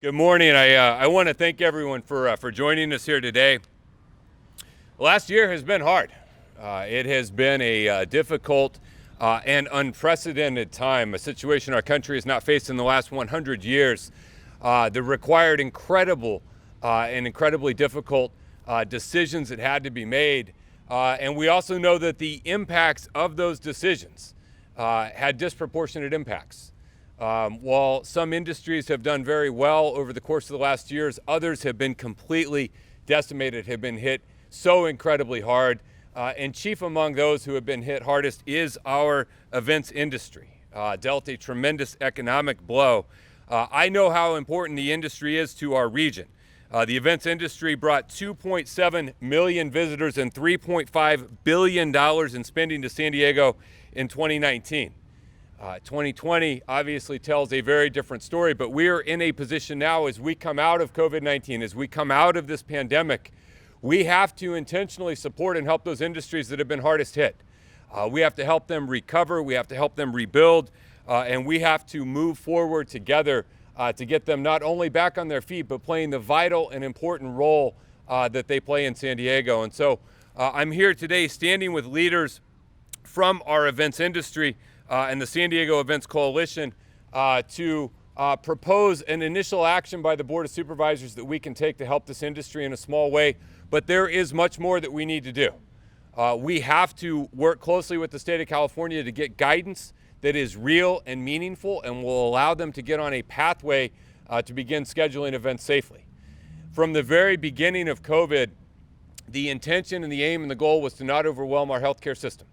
Good morning. I want to thank everyone for joining us here today. Last year has been hard. It has been a difficult and unprecedented time, a situation our country has not faced in the last 100 years that required incredible and incredibly difficult decisions that had to be made. And we also know that the impacts of those decisions had disproportionate impacts. While some industries have done very well over the course of the last years, others have been completely decimated, have been hit so incredibly hard. And chief among those who have been hit hardest is our events industry, dealt a tremendous economic blow. I know how important the industry is to our region. The events industry brought 2.7 million visitors and $3.5 billion in spending to San Diego in 2019. 2020 obviously tells a very different story, but we are in a position now as we come out of COVID-19, as we come out of this pandemic, we have to intentionally support and help those industries that have been hardest hit. We have to help them recover, we have to help them rebuild, and we have to move forward together to get them not only back on their feet, but playing the vital and important role that they play in San Diego. And so I'm here today standing with leaders from our events industry and the San Diego Events Coalition to propose an initial action by the Board of Supervisors that we can take to help this industry in a small way. But there is much more that we need to do. We have to work closely with the state of California to get guidance that is real and meaningful and will allow them to get on a pathway to begin scheduling events safely. From the very beginning of COVID, the intention and the aim and the goal was to not overwhelm our healthcare system.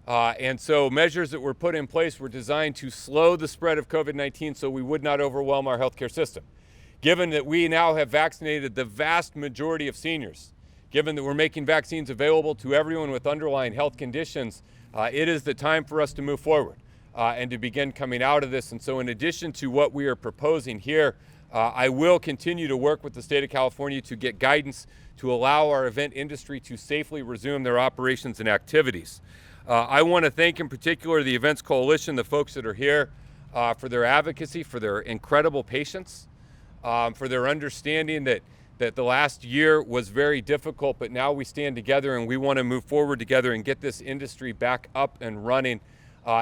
And so measures that were put in place were designed to slow the spread of COVID-19 so we would not overwhelm our healthcare system. Given that we now have vaccinated the vast majority of seniors, given that we're making vaccines available to everyone with underlying health conditions, it is the time for us to move forward and to begin coming out of this. And so in addition to what we are proposing here, I will continue to work with the state of California to get guidance to allow our event industry to safely resume their operations and activities. I want to thank in particular the Events Coalition, the folks that are here, for their advocacy, for their incredible patience, for their understanding that the last year was very difficult, but now we stand together and we want to move forward together and get this industry back up and running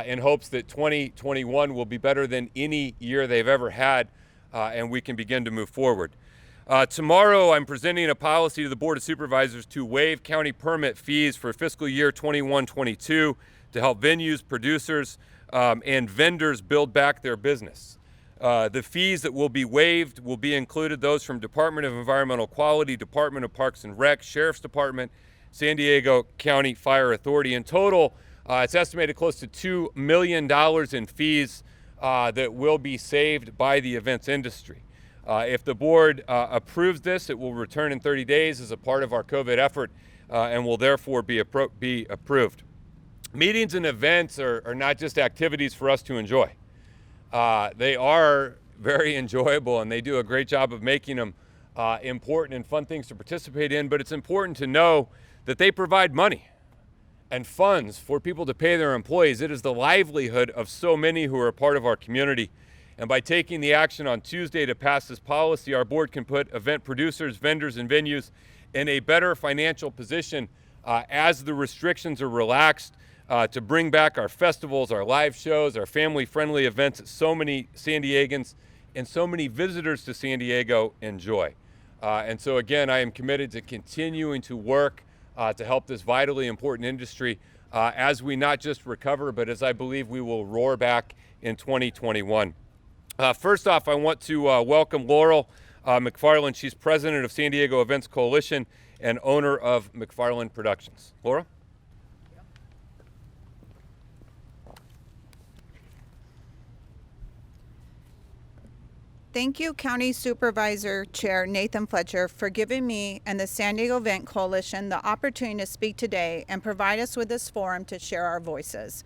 in hopes that 2021 will be better than any year they've ever had and we can begin to move forward. Tomorrow, I'm presenting a policy to the Board of Supervisors to waive county permit fees for fiscal year 21-22 to help venues, producers, and vendors build back their business. The fees that will be waived will be included those from Department of Environmental Quality, Department of Parks and Rec, Sheriff's Department, San Diego County Fire Authority. In total, it's estimated close to $2 million in fees that will be saved by the events industry. If the board approves this, it will return in 30 days as a part of our COVID effort and will therefore be approved. Meetings and events are not just activities for us to enjoy. They are very enjoyable and they do a great job of making them important and fun things to participate in, but it's important to know that they provide money and funds for people to pay their employees. It is the livelihood of so many who are a part of our community. And by taking the action on Tuesday to pass this policy, our board can put event producers, vendors, and venues in a better financial position as the restrictions are relaxed to bring back our festivals, our live shows, our family-friendly events that so many San Diegans and so many visitors to San Diego enjoy. And so again, I am committed to continuing to work to help this vitally important industry as we not just recover, but as I believe we will roar back in 2021. First off, I want to welcome Laurel McFarland. She's president of San Diego Events Coalition and owner of McFarland Productions. Laura? Thank you, County Supervisor Chair Nathan Fletcher, for giving me and the San Diego Event Coalition the opportunity to speak today and provide us with this forum to share our voices.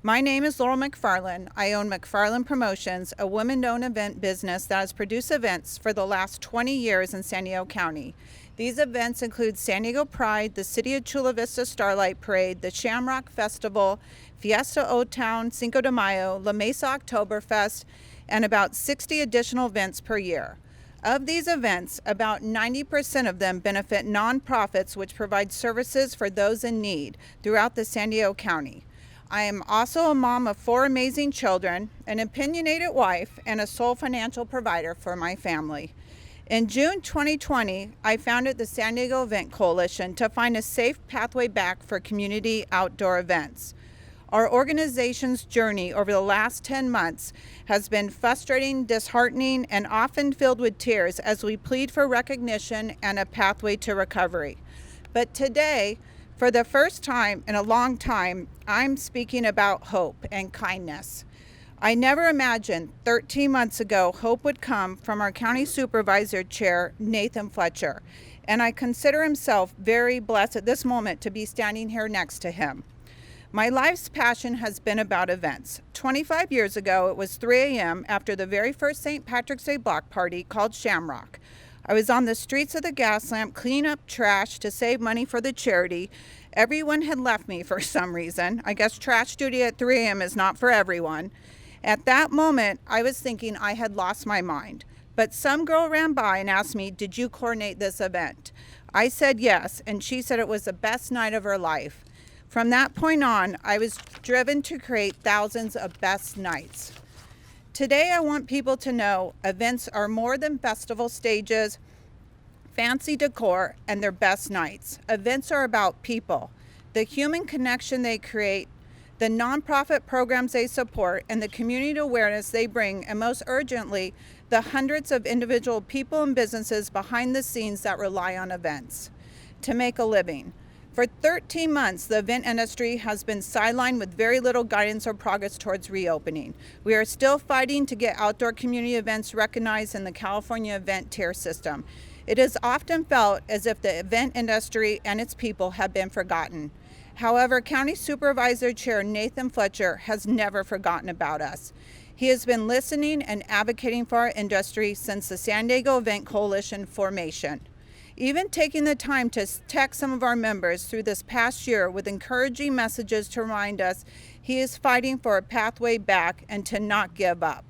My name is Laurel McFarland. I own McFarland Promotions, a women-owned event business that has produced events for the last 20 years in San Diego County. These events include San Diego Pride, the City of Chula Vista Starlight Parade, the Shamrock Festival, Fiesta O-Town, Cinco de Mayo, La Mesa Oktoberfest, and about 60 additional events per year. Of these events, about 90% of them benefit nonprofits which provide services for those in need throughout the San Diego County. I am also a mom of 4 amazing children, an opinionated wife, and a sole financial provider for my family. In June 2020, I founded the San Diego Event Coalition to find a safe pathway back for community outdoor events. Our organization's journey over the last 10 months has been frustrating, disheartening, and often filled with tears as we plead for recognition and a pathway to recovery. But today, for the first time in a long time, I'm speaking about hope and kindness. I never imagined 13 months ago hope would come from our county supervisor chair, Nathan Fletcher, and I consider himself very blessed at this moment to be standing here next to him. My life's passion has been about events. 25 years ago, it was 3 a.m. after the very first St. Patrick's Day block party called Shamrock. I was on the streets of the Gaslamp cleaning up trash to save money for the charity. Everyone had left me for some reason. I guess trash duty at 3 a.m. is not for everyone. At that moment, I was thinking I had lost my mind. But some girl ran by and asked me, "Did you coordinate this event?" I said yes, and she said it was the best night of her life. From that point on, I was driven to create thousands of best nights. Today, I want people to know events are more than festival stages, fancy decor, and their best nights. Events are about people, the human connection they create, the nonprofit programs they support, and the community awareness they bring, and most urgently, the hundreds of individual people and businesses behind the scenes that rely on events to make a living. For 13 months, the event industry has been sidelined with very little guidance or progress towards reopening. We are still fighting to get outdoor community events recognized in the California event tier system. It is often felt as if the event industry and its people have been forgotten. However, County Supervisor Chair Nathan Fletcher has never forgotten about us. He has been listening and advocating for our industry since the San Diego Event Coalition formation. Even taking the time to text some of our members through this past year with encouraging messages to remind us he is fighting for a pathway back and to not give up.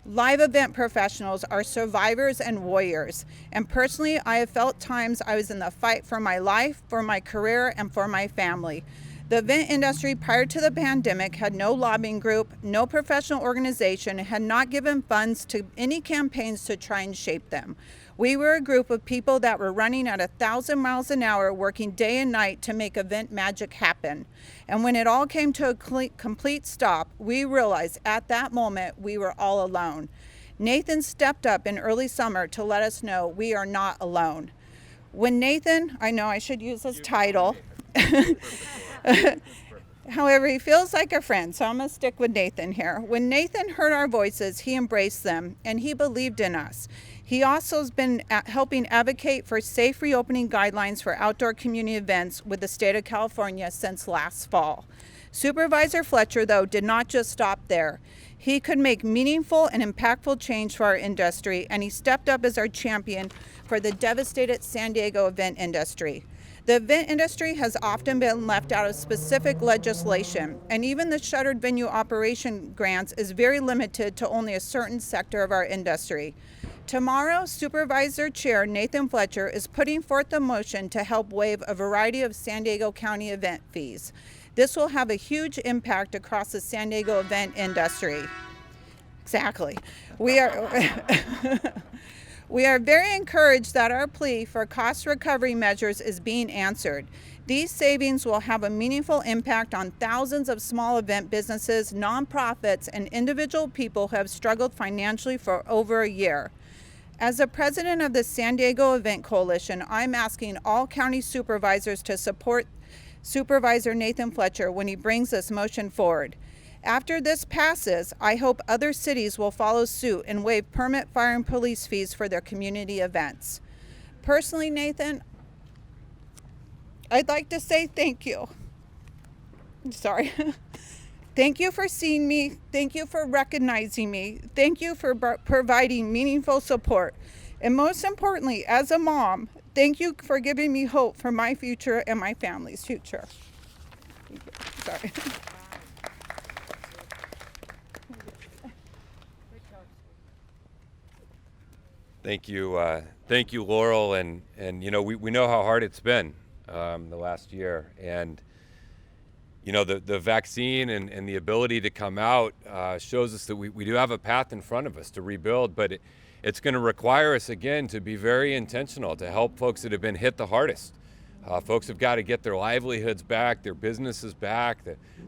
Live event professionals are survivors and warriors, and personally, I have felt times I was in the fight for my life, for my career, and for my family. The event industry prior to the pandemic had no lobbying group, no professional organization, and had not given funds to any campaigns to try and shape them. We were a group of people that were running at 1,000 miles an hour, working day and night to make event magic happen. And when it all came to a complete stop, we realized at that moment we were all alone. Nathan stepped up in early summer to let us know we are not alone. When Nathan, I know I should use his title, however, he feels like a friend, so I'm going to stick with Nathan here. When Nathan heard our voices, he embraced them, and he believed in us. He also has been helping advocate for safe reopening guidelines for outdoor community events with the state of California since last fall. Supervisor Fletcher, though, did not just stop there. He could make meaningful and impactful change for our industry, and he stepped up as our champion for the devastated San Diego event industry. The event industry has often been left out of specific legislation, and even the shuttered venue operation grants is very limited to only a certain sector of our industry. Tomorrow, Supervisor Chair Nathan Fletcher is putting forth a motion to help waive a variety of San Diego County event fees. This will have a huge impact across the San Diego event industry. Exactly. We are very encouraged that our plea for cost recovery measures is being answered. These savings will have a meaningful impact on thousands of small event businesses, nonprofits, and individual people who have struggled financially for over a year. As the president of the San Diego Event Coalition, I'm asking all county supervisors to support Supervisor Nathan Fletcher when he brings this motion forward. After this passes, I hope other cities will follow suit and waive permit, fire, and police fees for their community events. Personally, Nathan, I'd like to say thank you. Sorry. Thank you for seeing me. Thank you for recognizing me. Thank you for providing meaningful support. And most importantly, as a mom, thank you for giving me hope for my future and my family's future. Sorry. Thank you, Laurel. And we know how hard it's been the last year, and the vaccine and the ability to come out shows us that we do have a path in front of us to rebuild, but it's going to require us again to be very intentional to help folks that have been hit the hardest. Folks have got to get their livelihoods back, their businesses back,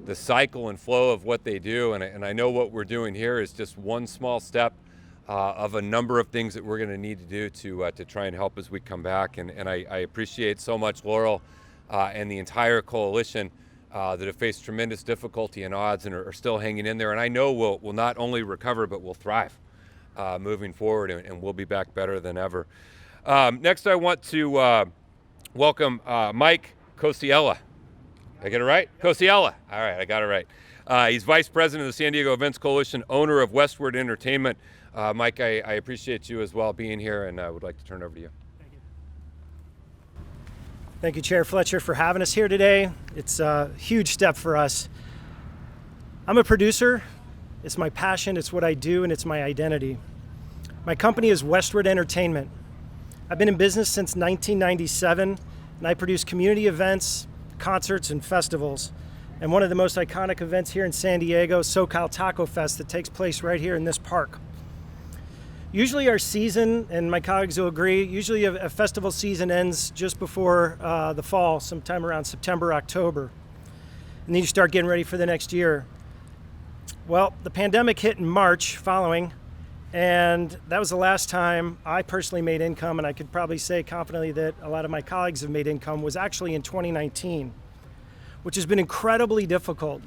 the cycle and flow of what they do. And I know what we're doing here is just one small step of a number of things that we're going to need to do to try and help as we come back. And I appreciate so much Laurel and the entire coalition that have faced tremendous difficulty and odds and are still hanging in there. And I know we'll not only recover, but we'll thrive moving forward, and we'll be back better than ever. Next, I want to welcome Mike Cosiella. Did I get it right? Cosiella. All right, I got it right. He's Vice President of the San Diego Events Coalition, owner of Westward Entertainment. Mike, I appreciate you as well being here, and I would like to turn it over to you. Thank you. Thank you, Chair Fletcher, for having us here today. It's a huge step for us. I'm a producer. It's my passion, it's what I do, and it's my identity. My company is Westward Entertainment. I've been in business since 1997, and I produce community events, concerts, and festivals. And one of the most iconic events here in San Diego, SoCal Taco Fest, that takes place right here in this park. Usually our season, and my colleagues will agree, usually a festival season ends just before the fall, sometime around September, October. And then you start getting ready for the next year. Well, the pandemic hit in March following, and that was the last time I personally made income, and I could probably say confidently that a lot of my colleagues have made income, was actually in 2019, which has been incredibly difficult.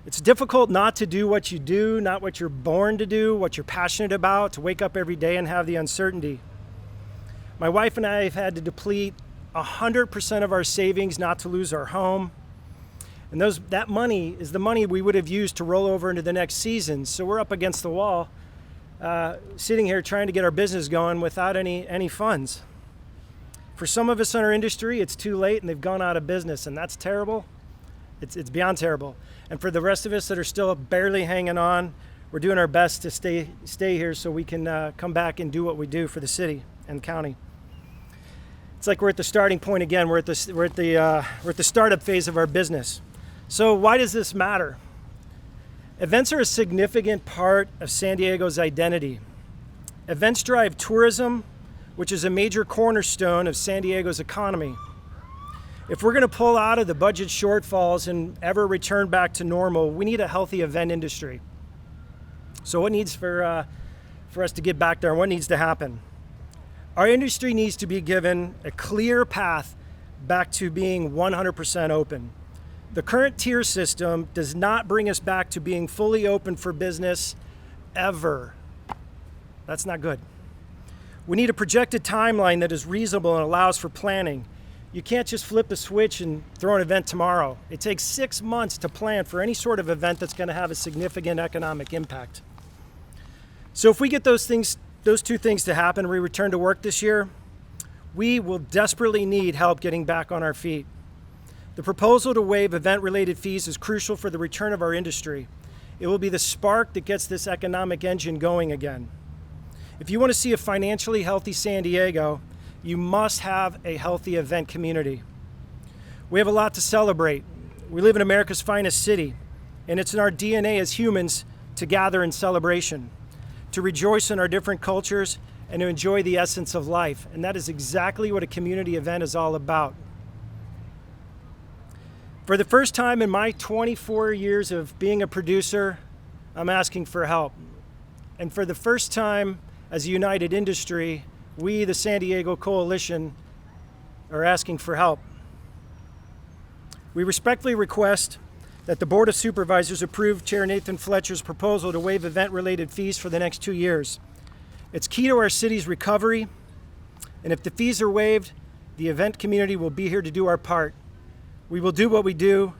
It's difficult not to do what you do, not what you're born to do, what you're passionate about, to wake up every day and have the uncertainty. My wife and I have had to deplete 100% of our savings not to lose our home. And that money is the money we would have used to roll over into the next season. So we're up against the wall, sitting here trying to get our business going without any funds. For some of us in our industry, it's too late and they've gone out of business, and that's terrible. It's beyond terrible. And for the rest of us that are still barely hanging on, we're doing our best to stay here so we can come back and do what we do for the city and county. It's like we're at the starting point again. We're at the startup phase of our business. So why does this matter? Events are a significant part of San Diego's identity. Events drive tourism, which is a major cornerstone of San Diego's economy. If we're going to pull out of the budget shortfalls and ever return back to normal, we need a healthy event industry. So what needs for us to get back there? What needs to happen? Our industry needs to be given a clear path back to being 100% open. The current tier system does not bring us back to being fully open for business ever. That's not good. We need a projected timeline that is reasonable and allows for planning. You can't just flip the switch and throw an event tomorrow. It takes 6 months to plan for any sort of event that's going to have a significant economic impact. So if we get those two things to happen, we return to work this year, we will desperately need help getting back on our feet. The proposal to waive event-related fees is crucial for the return of our industry. It will be the spark that gets this economic engine going again. If you want to see a financially healthy San Diego, you must have a healthy event community. We have a lot to celebrate. We live in America's finest city, and it's in our DNA as humans to gather in celebration, to rejoice in our different cultures, and to enjoy the essence of life. And that is exactly what a community event is all about. For the first time in my 24 years of being a producer, I'm asking for help. And for the first time as a united industry, we, the San Diego Coalition, are asking for help. We respectfully request that the Board of Supervisors approve Chair Nathan Fletcher's proposal to waive event-related fees for the next 2 years. It's key to our city's recovery, and if the fees are waived, the event community will be here to do our part. We will do what we do,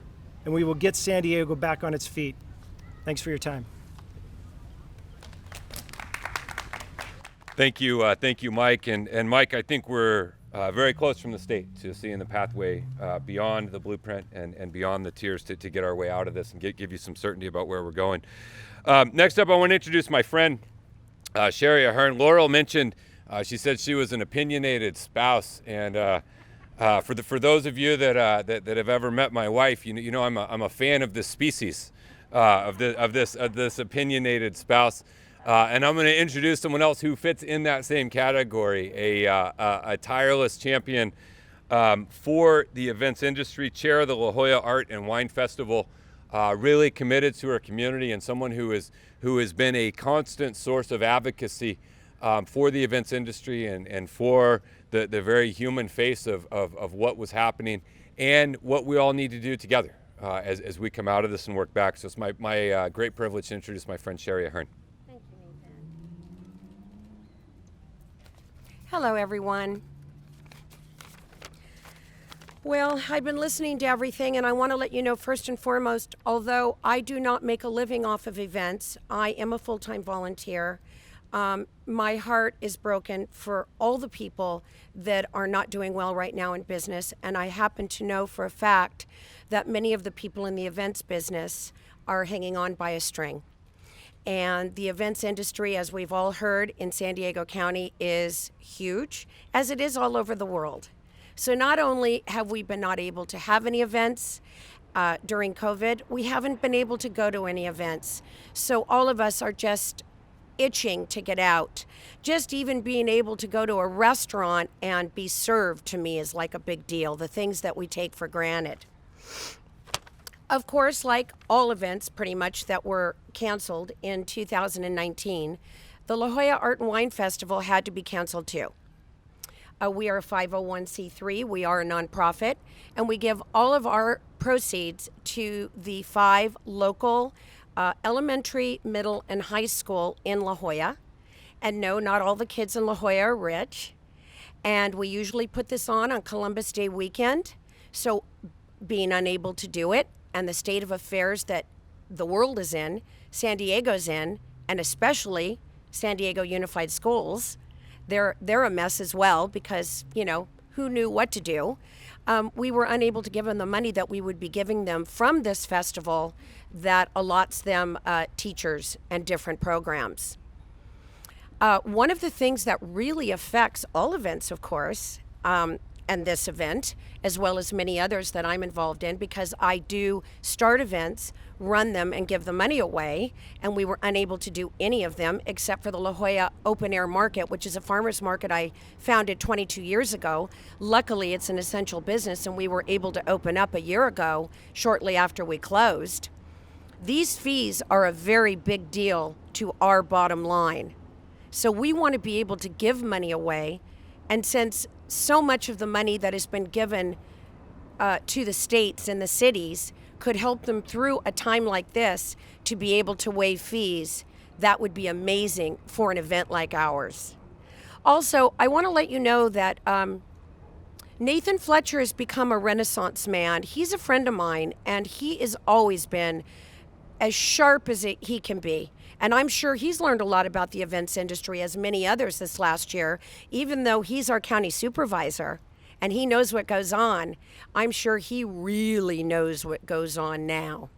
and we will get San Diego back on its feet. Thanks for your time. Thank you, Mike. And Mike, I think we're very close from the state to seeing the pathway beyond the blueprint and beyond the tiers to get our way out of this and give you some certainty about where we're going. Next up, I want to introduce my friend, Sherry Ahern. Laurel mentioned, she said she was an opinionated spouse, and for those of you that have ever met my wife, you know I'm a fan of this species, of this opinionated spouse, and I'm going to introduce someone else who fits in that same category, a tireless champion for the events industry, chair of the La Jolla Art and Wine Festival, really committed to her community, and someone who has been a constant source of advocacy for the events industry and for the very human face of what was happening and what we all need to do together as we come out of this and work back. So it's my great privilege to introduce my friend Sherry Ahern. Thank you, Nathan. Hello, everyone. Well, I've been listening to everything, and I want to let you know first and foremost, although I do not make a living off of events, I am a full-time volunteer. My heart is broken for all the people that are not doing well right now in business, and I happen to know for a fact that many of the people in the events business are hanging on by a string. And the events industry, as we've all heard in San Diego County, is huge, as it is all over the world. So not only have we been not able to have any events during COVID, we haven't been able to go to any events. So all of us are just itching to get out. Just even being able to go to a restaurant and be served, to me, is like a big deal, the things that we take for granted. Of course, like all events pretty much that were canceled in 2019, the La Jolla Art and Wine Festival had to be canceled too. We are a 501c3, we are a nonprofit, and we give all of our proceeds to the 5 local elementary, middle, and high school in La Jolla. And no, not all the kids in La Jolla are rich. And we usually put this on Columbus Day weekend. So being unable to do it, and the state of affairs that the world is in, San Diego's in, and especially San Diego Unified Schools, they're a mess as well because, you know, who knew what to do? We were unable to give them the money that we would be giving them from this festival that allots them teachers and different programs. One of the things that really affects all events, of course, and this event, as well as many others that I'm involved in, because I do start events, run them, and give the money away, and we were unable to do any of them except for the La Jolla Open Air Market, which is a farmer's market I founded 22 years ago. Luckily, it's an essential business, and we were able to open up a year ago, shortly after we closed. These fees are a very big deal to our bottom line. So we want to be able to give money away, and since so much of the money that has been given to the states and the cities could help them through a time like this to be able to waive fees, that would be amazing for an event like ours. Also, I want to let you know that Nathan Fletcher has become a Renaissance man. He's a friend of mine, and he has always been as sharp as he can be. And I'm sure he's learned a lot about the events industry, as many others this last year, even though he's our county supervisor and he knows what goes on. I'm sure he really knows what goes on now.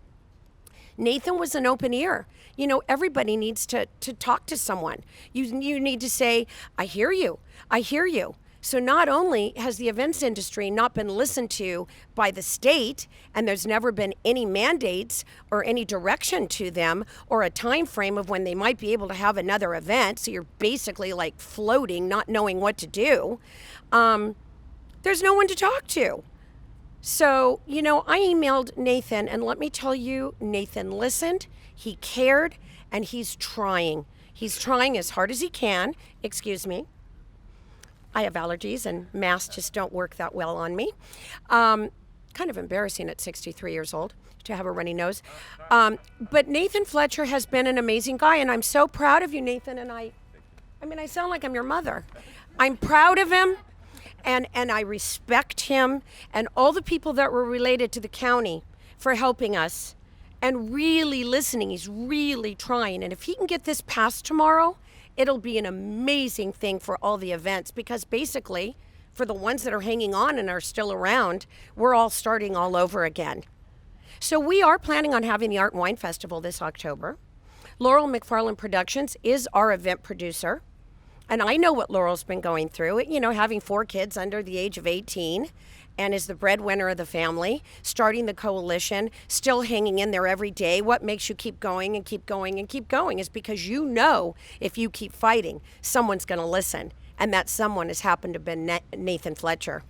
Nathan was an open ear. You know, everybody needs to talk to someone. You need to say, I hear you, I hear you. So not only has the events industry not been listened to by the state, and there's never been any mandates or any direction to them or a time frame of when they might be able to have another event, so you're basically like floating, not knowing what to do, there's no one to talk to. So, you know, I emailed Nathan, and let me tell you, Nathan listened, he cared, and he's trying. He's trying as hard as he can. Excuse me. I have allergies, and masks just don't work that well on me. Kind of embarrassing at 63 years old to have a runny nose. But Nathan Fletcher has been an amazing guy, and I'm so proud of you, Nathan. And I mean, I sound like I'm your mother. I'm proud of him, and I respect him and all the people that were related to the county for helping us and really listening. He's really trying. And if he can get this passed tomorrow, it'll be an amazing thing for all the events, because basically, for the ones that are hanging on and are still around, we're all starting all over again. So we are planning on having the Art and Wine Festival this October. Laurel McFarland Productions is our event producer. And I know what Laurel's been going through, you know, having 4 kids under the age of 18 and is the breadwinner of the family, starting the coalition, still hanging in there every day. What makes you keep going and keep going and keep going is because you know if you keep fighting, someone's going to listen. And that someone has happened to have been Nathan Fletcher.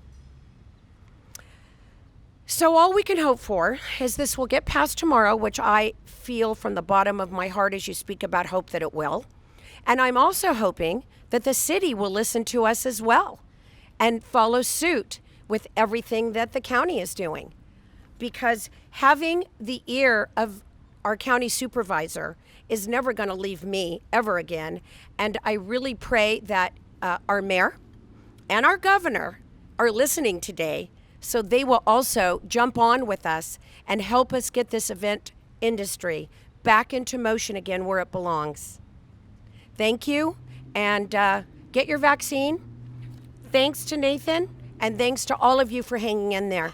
So all we can hope for is this will get passed tomorrow, which I feel from the bottom of my heart as you speak about hope that it will. And I'm also hoping that the city will listen to us as well and follow suit with everything that the county is doing. Because having the ear of our county supervisor is never going to leave me ever again. And I really pray that our mayor and our governor are listening today, so they will also jump on with us and help us get this event industry back into motion again where it belongs. Thank you, and get your vaccine. Thanks to Nathan, and thanks to all of you for hanging in there.